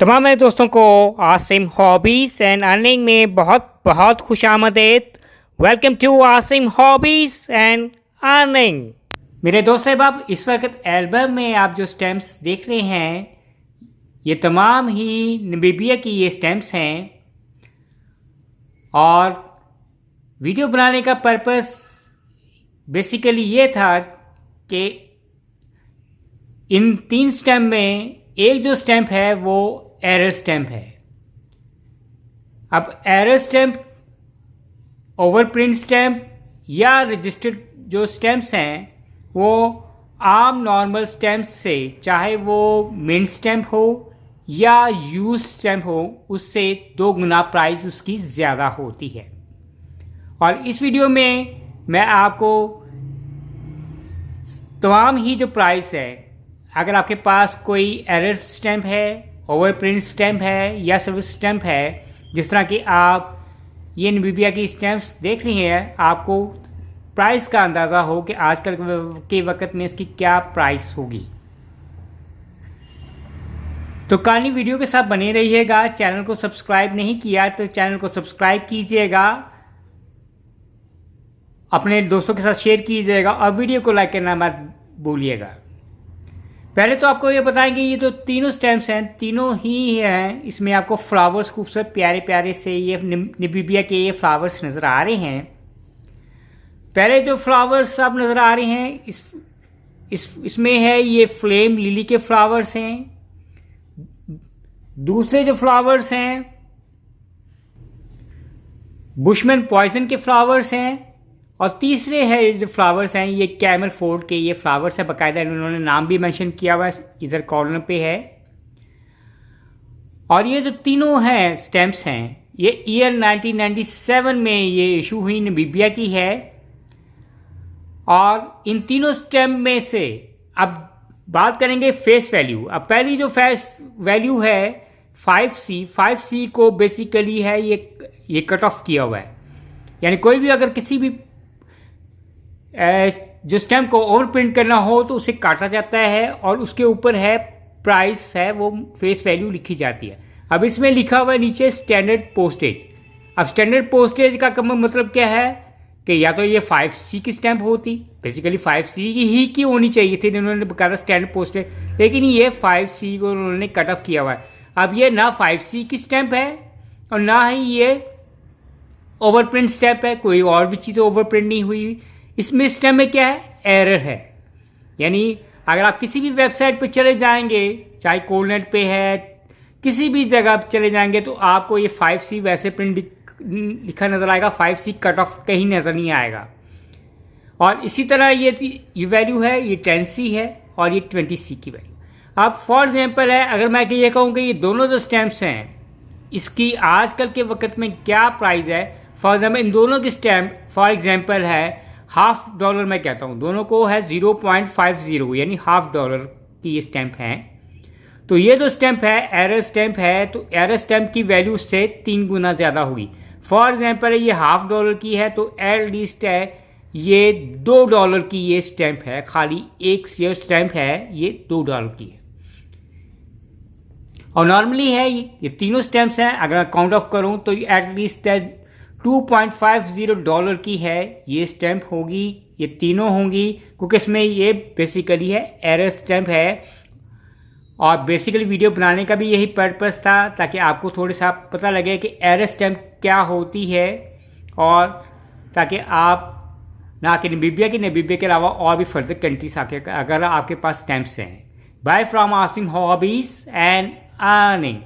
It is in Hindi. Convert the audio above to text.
तमाम मेरे दोस्तों को आसिम हॉबीज़ एंड अर्निंग में बहुत बहुत खुशामदीद। Welcome to Asim hobbies and earning. मेरे दोस्त साहब, इस वक्त एल्बम में आप जो स्टैम्प्स देख रहे हैं ये तमाम ही नमीबिया की ये स्टैम्प्स हैं और वीडियो बनाने का पर्पस बेसिकली ये था कि इन 3 स्टैम्प में एक जो स्टैम्प है वो एरर स्टैम्प है। अब एरर स्टैम्प, ओवरप्रिंट स्टैम्प या रजिस्टर्ड जो स्टैम्प्स हैं वो आम नॉर्मल स्टैम्प से, चाहे वो मिंट स्टैम्प हो या यूज स्टैम्प हो, उससे 2 गुना प्राइस उसकी ज़्यादा होती है। और इस वीडियो में मैं आपको तमाम ही जो प्राइस है, अगर आपके पास कोई एरर स्टैम्प है, ओवरप्रिंट स्टैम्प है या सर्विस स्टैम्प है, जिस तरह कि आप ये नमीबिया की स्टैम्प्स देख रही हैं, आपको प्राइस का अंदाज़ा हो कि आजकल के वक्त में इसकी क्या प्राइस होगी। तो कहानी वीडियो के साथ बने रहिएगा। चैनल को सब्सक्राइब नहीं किया तो चैनल को सब्सक्राइब कीजिएगा, अपने दोस्तों के साथ शेयर कीजिएगा और वीडियो को लाइक करना मत भूलिएगा। पहले तो आपको ये बताएंगे, ये जो तीनों स्टैम्प्स हैं तीनों ही हैं, इसमें आपको फ्लावर्स खूबसूरत प्यारे प्यारे से ये नमीबिया के ये फ्लावर्स नज़र आ रहे हैं। पहले जो फ्लावर्स आप नज़र आ रहे हैं इसमें है ये फ्लेम लिली के फ्लावर्स हैं। दूसरे जो फ्लावर्स हैं बुशमैन पॉइजन के फ्लावर्स हैं और तीसरे है जो फ्लावर्स हैं ये कैमल फोर्ड के ये फ्लावर्स है। बाकायदा इन्होंने नाम भी मेंशन किया हुआ है, इधर कॉर्नर पे है। और ये जो तीनों हैं स्टैम्प्स हैं ये ईयर 1997 में ये इशू हुई, नमीबिया की है। और इन तीनों स्टैम्प में से अब बात करेंगे फेस वैल्यू। अब पहली जो फेस वैल्यू है 5C को बेसिकली है ये कट ऑफ किया हुआ है, यानी कोई भी अगर किसी भी जो स्टैम्प को ओवर प्रिंट करना हो तो उसे काटा जाता है और उसके ऊपर है प्राइस है वो फेस वैल्यू लिखी जाती है। अब इसमें लिखा हुआ है नीचे स्टैंडर्ड पोस्टेज। अब स्टैंडर्ड पोस्टेज का मतलब क्या है कि या तो ये 5C की स्टैम्प होती, बेसिकली 5C ही की होनी चाहिए थी, इन्होंने बकायदा स्टैंडर्ड पोस्टेज, लेकिन ये 5C को उन्होंने कट ऑफ किया हुआ है। अब ये ना 5C की स्टैम्प है और ना ही ये ओवर प्रिंट स्टैम्प है, कोई और भी चीज़ ओवर प्रिंट नहीं हुई। इसमें स्टैम्प में क्या है, एरर है। यानी अगर आप किसी भी वेबसाइट पे चले जाएंगे, चाहे कोलनेट पे है, किसी भी जगह चले जाएंगे तो आपको ये 5C वैसे प्रिंट लिखा नजर आएगा, 5C कट ऑफ कहीं नजर नहीं आएगा। और इसी तरह ये वैल्यू है, ये 10C है और ये 20C की वैल्यू। अब फॉर एग्जाम्पल है, अगर मैं ये कहूँ कि ये दोनों जो स्टैम्प्स हैं इसकी आजकल के वक्त में क्या प्राइस है, फॉर एग्जाम्पल इन दोनों की स्टैम्प फॉर एग्जाम्पल है $0.5, मैं कहता हूँ दोनों को है 0.50, यानी $0.5 की ये स्टैम्प हैं। तो ये जो स्टैम्प है एरर स्टैम्प है, तो एरर स्टैम्प की वैल्यू से 3 गुना ज़्यादा होगी। फॉर एग्जाम्पल ये $0.5 की है तो एटलीस्ट है ये $2 की ये स्टैम्प है, खाली एक शेयर स्टैम्प है ये $2 की है। और नॉर्मली है ये तीनों स्टैम्प्स हैं, अगर मैं काउंट ऑफ करूँ तो एटलीस्ट $2.50 की है ये स्टैम्प होगी, ये तीनों होंगी, क्योंकि इसमें ये बेसिकली है एरर स्टैम्प है। और बेसिकली वीडियो बनाने का भी यही पर्पस था ताकि आपको थोड़ा सा पता लगे कि एरर स्टैम्प क्या होती है, और ताकि आप ना कि नमीबिया के अलावा और भी फर्दर कंट्रीज आके अगर आपके पास स्टैम्प्स हैं। Bye from Asim hobbies and earning.